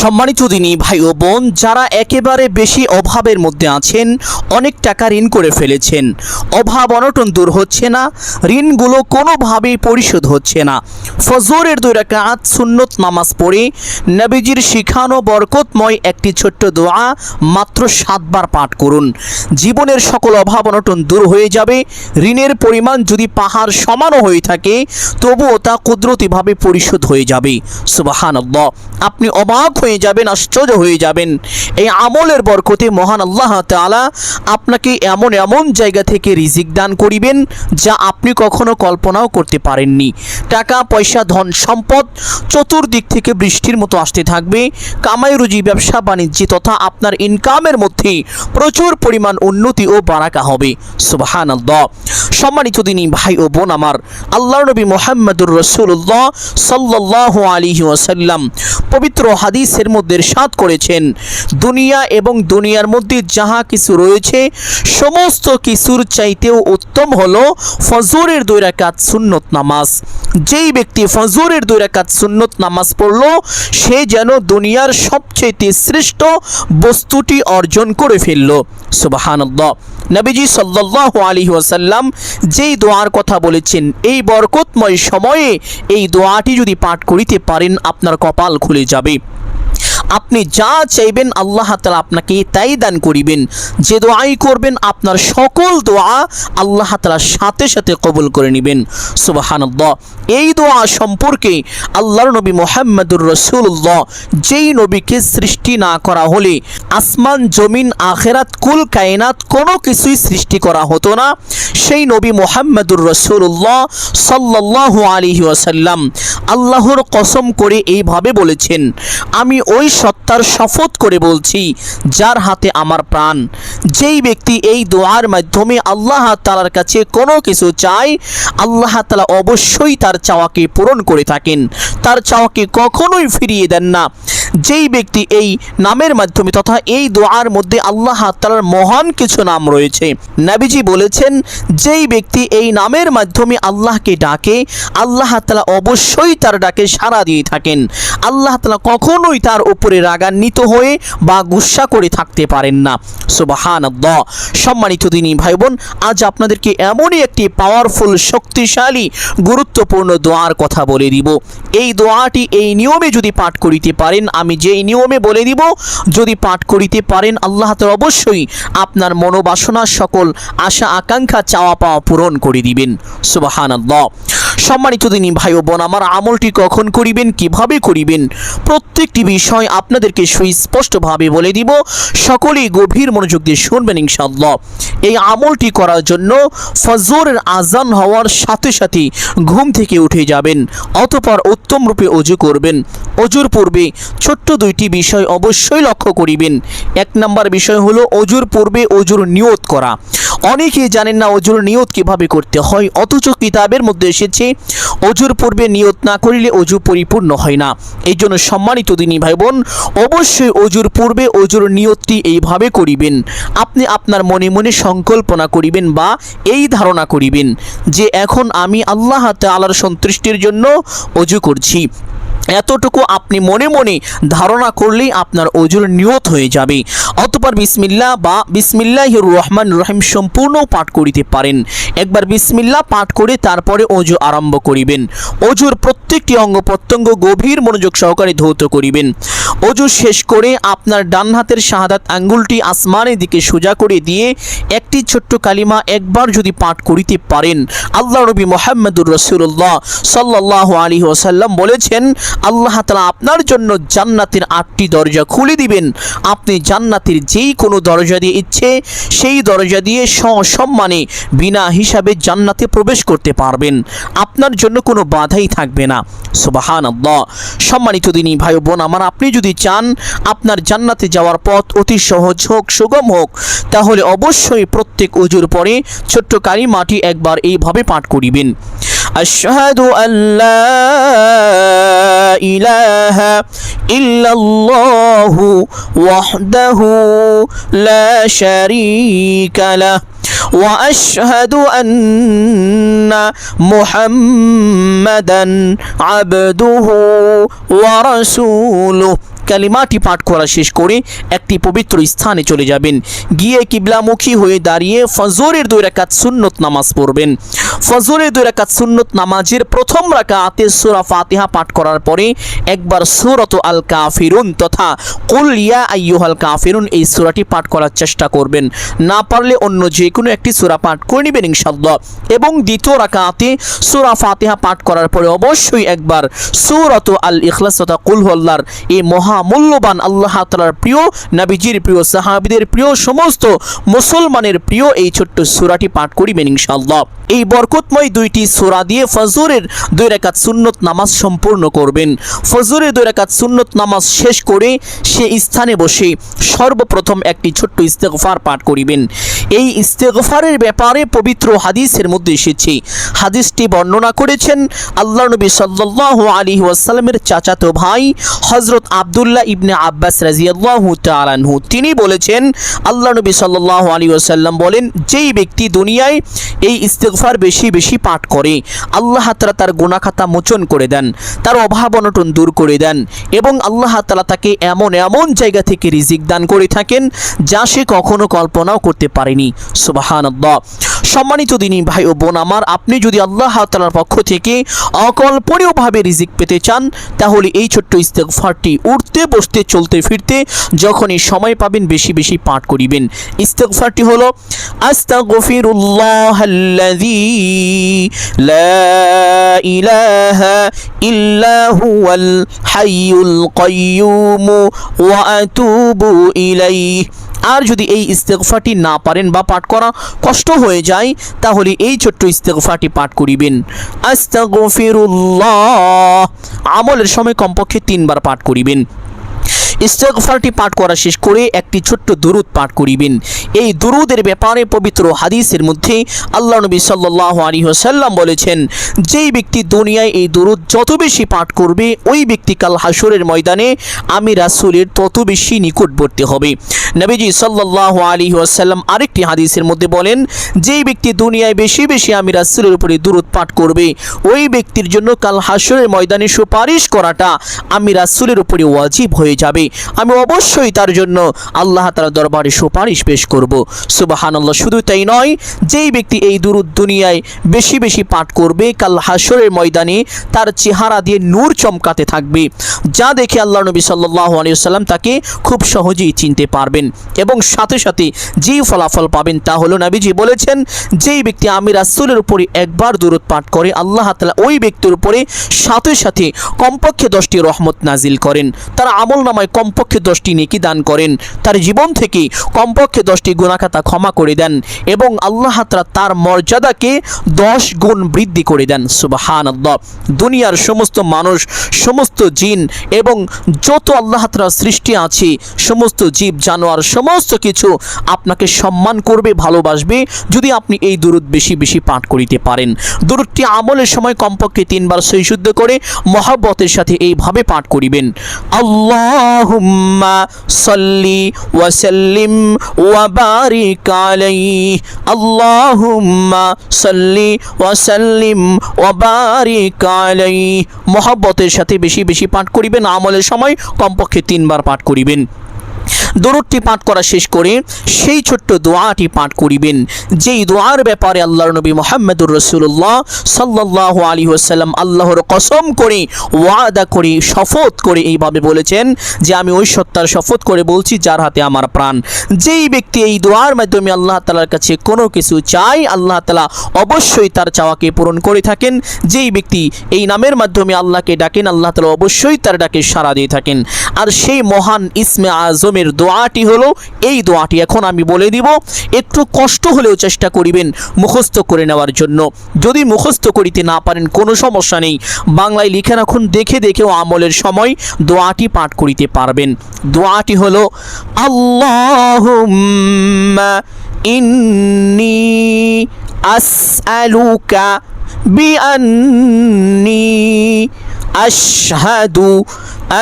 সম্মানিত দিনী ভাই ও বোন, যারা একেবারে বেশি অভাবের মধ্যে আছেন, অনেক টাকা ঋণ করে ফেলেছেন, অভাব অনটন দূর হচ্ছে না, ঋণগুলো কোনোভাবেই পরিশোধ হচ্ছে না, ফজরের 2 রাকাত সুন্নত নামাজ পড়ে নবীজির শিখানো বরকতময় একটি ছোট্ট দোয়া মাত্র 7 বার পাঠ করুন। জীবনের সকল অভাব অনটন দূর হয়ে যাবে। ঋণের পরিমাণ যদি পাহাড় সমানও হয়ে থাকে, তবুও তা কুদরতিভাবে পরিশোধ হয়ে যাবে। সুবহানাল্লাহ। আপনি অবাক হয়ে যাবেন, আশ্চর্য হয়ে যাবেন। এই আমলের বরকতে মহান আল্লাহ তাআলা আপনাকে এমন এমন জায়গা থেকে রিজিক দান করিবেন যা আপনি কখনো কল্পনাও করতে পারেননি। টাকা পয়সা ধন সম্পদ চতুর্দিক থেকে বৃষ্টির মতো আসতে থাকবে। কামাই রুজি ব্যবসা বাণিজ্যে তথা আপনার ইনকামের মধ্যে প্রচুর পরিমাণ উন্নতি ও বারাকা হবে। সুবহানাল্লাহ। সম্মানিত দিনী ভাই ও বোন আমার, আল্লাহর নবী মুহাম্মদুর রাসূলুল্লাহ সাল্লাল্লাহু আলাইহি ওয়াসাল্লাম পবিত্র হাদিসের মধ্যে ইরশাদ করেছেন, দুনিয়া এবং দুনিয়ার মধ্যে যাহা কিছু রয়েছে সমস্ত কিছুর চাইতেও উত্তম হলো ফজরের 2 রাকাত সুন্নত নামাজ। যেই ব্যক্তি ফজরের 2 রাকাত সুন্নত নামাজ পড়লো, সে যেন দুনিয়ার সবচেয়ে শ্রেষ্ঠ বস্তুটি অর্জন করে ফেলল। সুবহানাল্লাহ। নবীজি সাল্লাল্লাহু আলাইহি ওয়াসাল্লাম যেই দোয়ার কথা বলেছেন, এই বরকতময় সময়ে এই দোয়াটি যদি পাঠ করিতে পারেন, আপনার কপাল খুলে যাবে। আপনি যা চাইবেন আল্লাহ তাআলা আপনাকে তাই দান করিবেন। যে দোয়াই করবেন, আপনার সকল দোয়া আল্লাহ তাআলা সাথে সাথে কবুল করে নেবেন। সুবহানাল্লাহ। এই দোয়া সম্পর্কে আল্লাহর নবী মুহাম্মদুর রাসূলুল্লাহ, যেই নবীকে সৃষ্টি না করা হলে আসমান জমিন আখিরাত কুল কায়নাত কোনো কিছুই সৃষ্টি করা হতো না, সেই নবী মুহাম্মদুর রাসূলুল্লাহ সাল্লাল্লাহু আলাইহি ওয়াসাল্লাম আল্লাহর কসম করে এইভাবে বলেছেন, আমি ওই সত্তার শপথ করে বলছি যার হাতে আমার প্রাণ, যেই ব্যক্তি এই দোয়ার মাধ্যমে আল্লাহ তাআলার কাছে কোনো কিছু চায়, আল্লাহ তাআলা অবশ্যই তার চাওয়াকে পূরণ করে থাকেন, তার চাওয়াকে কখনোই ফিরিয়ে দেন না। যেই ব্যক্তি এই নামের মাধ্যমে তথা এই দোয়ার মধ্যে আল্লাহ তাআলার মহান কিছু নাম রয়েছে, নবীজি বলেছেন, যেই ব্যক্তি এই নামের মাধ্যমে আল্লাহকে ডাকে, আল্লাহ তাআলা অবশ্যই তার ডাকে সাড়া দিয়ে থাকেন। আল্লাহ তাআলা কখনোই তার উপরে রাগান্বিত হয়ে বা গুসা করে থাকতে পারেন না। সুবহানাল্লাহ। সম্মানিত দিনী ভাই বোন, আজ আপনাদেরকে এমনই একটি পাওয়ারফুল শক্তিশালী গুরুত্বপূর্ণ দোয়ার কথা বলে দিব। এই দোয়াটি এই নিয়মে যদি পাঠ করিতে পারেন, আমি যেই নিয়মে বলে দিব, যদি পাঠ করিতে পারেন, আল্লাহ তাআলা অবশ্যই আপনার মনোবাসনা সকল আশা আকাঙ্ক্ষা চাওয়া পাওয়া পূরণ করে দিবেন। সুবহানাল্লাহ। সম্মানিত দিনী ভাই ও বোন আমার, আমলটি কখন করিবেন, কিভাবে করিবেন, প্রত্যেকটি বিষয় আপনাদেরকে সুস্পষ্টভাবে বলে দিব। সকলেই গভীর মনোযোগ দিয়ে শুনবেন ইনশাআল্লাহ। এই আমলটি করার জন্য ফজরের আজান হওয়ার সাথে সাথে ঘুম থেকে উঠে যাবেন, অতঃপর উত্তম রূপে ওযু করবেন। ওযুর পূর্বে ছোট্ট 2টি বিষয় অবশ্যই লক্ষ্য করিবেন। 1 নম্বর বিষয় হলো ওযুর পূর্বে ওযুর নিয়ত করা। অনেকেই জানেন না ওযুর নিয়ত কিভাবে করতে হয়, অথচ কিতাবের মধ্যে এসেছে ওযুর পূর্বে নিয়ত না করিলে ওযু পরিপূর্ণ হয় না। এই জন্য সম্মানিত দিনী ভাই বোন, অবশ্যই ওযুর পূর্বে ওযুর নিয়তটি এইভাবে করিবেন। আপনি আপনার মনে মনে সংকল্পনা করিবেন বা এই ধারণা করিবেন যে এখন আমি আল্লাহ তাআলার সন্তুষ্টির জন্য ওযু করছি। এতটুকু আপনি মনে মনে ধারণা করলেই আপনার ওযুর নিয়ত হয়ে যাবে। অতঃপর বিসমিল্লাহ বা বিসমিল্লাহির রহমানির রহিম সম্পূর্ণ পাঠ করিতে পারেন। একবার বিসমিল্লাহ পাঠ করে তারপরে ওযু আরম্ভ করিবেন। ওযুর প্রত্যেকটি অঙ্গ প্রত্যঙ্গ গভীর মনোযোগ সহকারে ধৌত করিবেন। ওযু শেষ করে আপনার ডান হাতের শাহাদাত আঙ্গুলটি আসমানের দিকে সোজা করে দিয়ে একটি ছোট্ট কালিমা একবার যদি পাঠ করিতে পারেন, আল্লাহর নবী মুহাম্মদুর রাসূলুল্লাহ সাল্লাল্লাহু আলাইহি ওয়াসাল্লাম বলেছেন, আল্লাহ তাআলা আপনার জন্য জান্নাতের 8টি দরজা খুলে দিবেন। আপনি জান্নাতের যেই কোনো দরজা দিয়ে ইচ্ছে সেই দরজা দিয়ে সসম্মানে বিনা হিসাবে জান্নাতে প্রবেশ করতে পারবেন। আপনার জন্য কোনো বাধাই থাকবে না। সুবহানাল্লাহ। সম্মানিত দিনী ভাই বোন আমার, আপনি যদি চান আপনার জান্নাতে যাওয়ার পথ অতি সহজ হোক, সুগম হোক, তাহলে অবশ্যই প্রত্যেক ওযুর পরে ছোট্ট কালিমাটি একবার এইভাবে পাঠ করিবেন। আশহাদু আল্লা ইলাহা ইল্লাল্লাহু ওয়াহদাহু লা শারীকা লাহ ওয়া আশহাদু আন্না মুহাম্মাদান আবদুহু ওয়া রাসূলুহু কালিমাটি পাঠ করা শেষ করে একটি পবিত্র স্থানে চলে যাবেন। গিয়ে কিবলামুখী হয়ে দাঁড়িয়ে ফজরের 2 রাকাত সুন্নত নামাজ পড়বেন। ফজরের 2 রাকাত সুন্নত নামাজের প্রথম রাকাতে সূরা ফাতিহা পাঠ করার পরে একবার সূরাতুল আল কাফিরুন তথা কুল ইয়া আইয়ুহাল কাফিরুন এই সূরাটি পাঠ করার চেষ্টা করবেন। না পারলে অন্য যে কোনো একটি সূরা পাঠ করে নেবেন ইনশাআল্লাহ। এবং দ্বিতীয় রাকাতে সূরা ফাতিহা পাঠ করার পরে অবশ্যই একবার সূরাতুল আল ইখলাস তথা কুল হুয়াল্লাহর এই মহামূল্যবান আল্লাহ তাআলার প্রিয়, নবীজির প্রিয়, সাহাবীদের প্রিয়, সমস্ত মুসলমানের প্রিয় এই ছোট্ট সূরাটি পাঠ করিবেন ইনশাআল্লাহ। এই বরকতময় 2টি সূরা দিয়ে ফজরের 2 রাকাত সুন্নত নামাজ সম্পূর্ণ করবেন। ফজরের 2 রাকাত সুন্নত নামাজ শেষ করে সে স্থানে বসে সর্বপ্রথম একটি ছোট্ট ইস্তেগফার পাঠ করিবেন। এই ইস্তেগফারের ব্যাপারে পবিত্র হাদিসের মধ্যে এসেছে। হাদিসটি বর্ণনা করেছেন আল্লাহর নবী সাল্লাল্লাহু আলাইহি ওয়াসাল্লামের চাচাতো ভাই হযরত আব্দুল্লাহ ইবনে আব্বাস রাদিয়াল্লাহু তাআলা আনহু। তিনি বলেছেন, আল্লাহর নবী সাল্লাল্লাহু আলাইহি ওয়াসাল্লাম বলেন, যেই ব্যক্তি দুনিয়ায় এই ইস্তেগফার বেশি বেশি পাঠ করে আল্লাহ তাআলা তার গুনাহ খাতা মোচন করে দেন, তার অভাব অনটন দূর করে দেন এবং আল্লাহ তাআলা তাকে এমন এমন জায়গা থেকে রিজিক দান করে থাকেন যা সে কখনো কল্পনাও করতে পারেনি। সুবহানাল্লাহ। সম্মানিত দিনী ভাই ও বোন আমার, আপনি যদি আল্লাহ তাআলার পক্ষ থেকে অকল্পনীয়ভাবে রিজিক পেতে চান তাহলে এই ছোট্ট ইস্তেগফারটি উঠতে বসতে চলতে ফিরতে যখনই সময় পাবেন বেশি বেশি পাঠ করিবেন। ইস্তেগফারটি হলো আস্তাগফিরুল্লাহাল্লাযী লা ইলাহা ইল্লা হুয়াল হাইয়ুল কাইয়্যুম ওয়া আতুবু ইলাইহি। আর যদি এই ইস্তেগফারটি না পারেন বা পাঠ করা কষ্ট হয়ে যায় তাহলে এই ছোট্ট ইস্তেগফারটি পাঠ করিবেন, আস্তাগফিরুল্লাহ। আমলের সময় কমপক্ষে 3 বার পাঠ করিবেন। ইস্তেগফারটি পাঠ করা শেষ করে একটি ছোট্ট দুরূদ পাঠ করিবেন। এই দুরূদের ব্যাপারে পবিত্র হাদিসের মধ্যে আল্লাহ নবী সাল্লাল্লাহু আলাইহি ওয়াসাল্লাম বলেছেন, যেই ব্যক্তি দুনিয়ায় এই দুরূদ যত বেশি পাঠ করবে ওই ব্যক্তি কাল হাসরের ময়দানে আমি রাসূলের তত বেশি নিকটবর্তী হবে। নবীজি সাল্লাল্লাহু আলাইহি ওয়াসাল্লাম আরেকটি হাদিসের মধ্যে বলেন, যেই ব্যক্তি দুনিয়ায় বেশি বেশি আমি রাসূলের উপরে দুরূদ পাঠ করবে ওই ব্যক্তির জন্য কাল হাসরের ময়দানে সুপারিশ করাটা আমি রাসূলের উপরে ওয়াজিব হয়ে যাবে। আমি অবশ্যই তার জন্য আল্লাহ তাআলার দরবারে সুপারিশ পেশ করব। সুবহানাল্লাহ। শুধু তাই নয়, যেই ব্যক্তি এই দুরূদ দুনিয়ায় বেশি বেশি পাঠ করবে কাল হাসরের ময়দানে তার চেহারা দিয়ে নূর চমকাতে থাকবে, যা দেখে আল্লাহ নবী সাল্লাল্লাহু আলাইহি ওয়াসাল্লাম তাকে খুব সহজেই চিনতে পারবেন এবং সাথে সাথে যে ফলাফল পাবেন তা হলো নবীজি বলেছেন, যেই ব্যক্তি আমি রাসূলের উপরে একবার দুরূদ পাঠ করে আল্লাহ তাআলা ওই ব্যক্তির উপরে সাথে সাথে কমপক্ষে 10টি রহমত নাজিল করেন, তার আমলনামায় কমপক্ষে 10টি নেকি দান করেন, তার জীবন থেকে কমপক্ষে 10টি গুনাহ খাতা ক্ষমা করে দেন এবং আল্লাহ তাআলা তার মর্যাদাকে 10 গুণ বৃদ্ধি করে দেন। সুবহানাল্লাহ। দুনিয়ার সমস্ত মানুষ, সমস্ত জিন এবং যত আল্লাহ তাআলার সৃষ্টি আছে, সমস্ত জীব জানোয়ার সমস্ত কিছু আপনাকে সম্মান করবে, ভালোবাসবে যদি আপনি এই দুরূদ বেশি বেশি পাঠ করিতে পারেন। দুরূদটি আমলের সময় কমপক্ষে 3 বার সহিশুদ্ধ করে মহব্বতের সাথে এইভাবে পাঠ করিবেন, আল্লাহুম্মা সাল্লি ওয়া সাল্লিম ওয়া বারিক আলাইহি, আল্লাহুম্মা সাল্লি ওয়া সাল্লিম ওয়া বারিক আলাইহি। মহব্বতের সাথে বেশি বেশি পাঠ করিবেন। আমলের সময় কমপক্ষে 3 বার পাঠ করিবেন। দুরূদটি পাঠ করা শেষ করে সেই ছোট্ট দোয়াটি পাঠ করিবেন, যেই দোয়ার ব্যাপারে আল্লাহর নবী মুহাম্মদুর রাসূলুল্লাহ সাল্লাল্লাহু আলাইহি ওয়াসাল্লাম আল্লাহর কসম করে ওয়াদা করে শপথ করে এইভাবে বলেছেন যে আমি ওই সত্তার শপথ করে বলছি যার হাতে আমার প্রাণ, যেই ব্যক্তি এই দোয়ার মাধ্যমে আল্লাহ তাআলার কাছে কোনো কিছু চায় আল্লাহ তাআলা অবশ্যই তার চাওয়াকে পূরণ করে থাকেন। যেই ব্যক্তি এই নামের মাধ্যমে আল্লাহকে ডাকেন আল্লাহ তাআলা অবশ্যই তার ডাকে সাড়া দিয়ে থাকেন। আর সেই মহান ইসমে আজমের দোয়াটি হলো এই দোয়াটি। এখন আমি বলে দিব, একটু কষ্ট হলেও চেষ্টা করিবেন মুখস্থ করে নেওয়ার জন্য। যদি মুখস্থ করিতে না পারেন কোনো সমস্যা নেই, বাংলায় লিখে রাখুন, দেখে দেখেও আমলের সময় দোয়াটি পাঠ করিতে পারবেন। দোয়াটি হলো আল্লাহুম্মা ইন্নী আসআলুকা বিআন্নী আশহাদু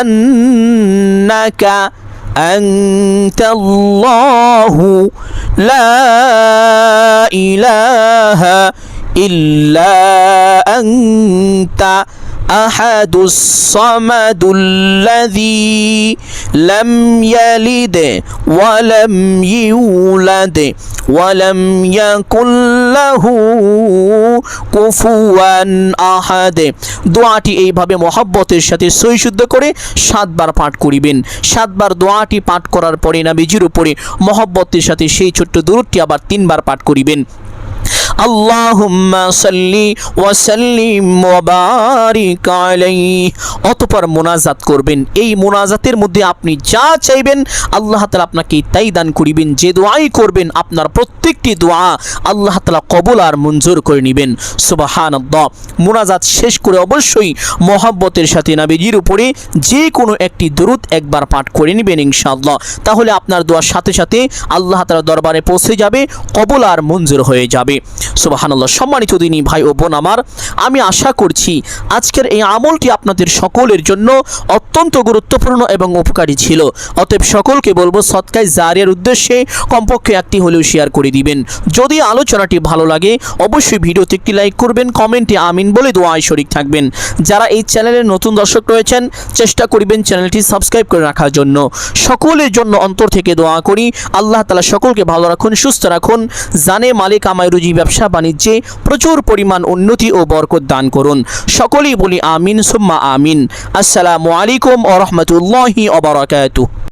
আন্নাকা আনতাল্লাহু লা ইলাহা ইল্লা আনতা আহাদুস সামাদুল্লাযী লাম ইয়ালিদ ওয়া লাম ইউলাদ ওয়া লাম ইয়াকুল লাহু কুফুয়ান আহাদ। দোয়াটি এইভাবে মহব্বতের সাথে সই শুদ্ধ করে 7 বার পাঠ করিবেন। 7 বার দোয়াটি পাঠ করার পরে নবীজির উপরে মহব্বতের সাথে সেই ছোট্ট দুরূদটি আবার 3 বার পাঠ করিবেন। আল্লাহুম্মা সাল্লি ওয়া সাল্লিম ওয়া বারিক আলাইহি। অতঃপর মোনাজাত করবেন। এই মোনাজাতের মধ্যে আপনি যা চাইবেন আল্লাহ তাআলা আপনাকে তাই দান করিবেন। যে দোয়াই করবেন আপনার প্রত্যেকটি দোয়া আল্লাহ তাআলা কবুল আর মঞ্জুর করে নেবেন। সুবহানাল্লাহ। মোনাজাত শেষ করে অবশ্যই মহব্বতের সাথে নবীজির উপরে যে কোনো একটি দুরূদ একবার পাঠ করে নেবেন ইনশাআল্লাহ। তাহলে আপনার দোয়ার সাথে সাথে আল্লাহ তাআলার দরবারে পৌঁছে যাবে, কবুল আর মঞ্জুর হয়ে যাবে। সুবহানাল্লাহ। সম্মানিত দিনী ভাই ও বোন আমার, আমি আশা করছি আজকের এই আমলটি আপনাদের সকলের জন্য অত্যন্ত গুরুত্বপূর্ণ এবং উপকারী ছিল। অতএব সকলকে বলবো সদকায়ে জারিয়ার উদ্দেশ্যে কমপক্ষে একটি হলেও শেয়ার করে দিবেন। যদি আলোচনাটি ভালো লাগে অবশ্যই ভিডিওতে একটি লাইক করবেন, কমেন্টে আমিন বলে দোয়ায় শরীক থাকবেন। যারা এই চ্যানেলের নতুন দর্শক রয়েছেন চেষ্টা করবেন চ্যানেলটি সাবস্ক্রাইব করে রাখার জন্য। সকলের জন্য অন্তর থেকে দোয়া করি আল্লাহ তাআলা সকলকে ভালো রাখুন, সুস্থ রাখুন, জানে মালে কামাই রুজি ব্যবসা বাণিজ্যে প্রচুর পরিমাণ উন্নতি ও বরকত দান করুন। সকলেই বলি আমিন সুম্মা আমিন। আসসালামু আলাইকুম ওয়া রাহমাতুল্লাহি ওয়া বারাকাতুহু।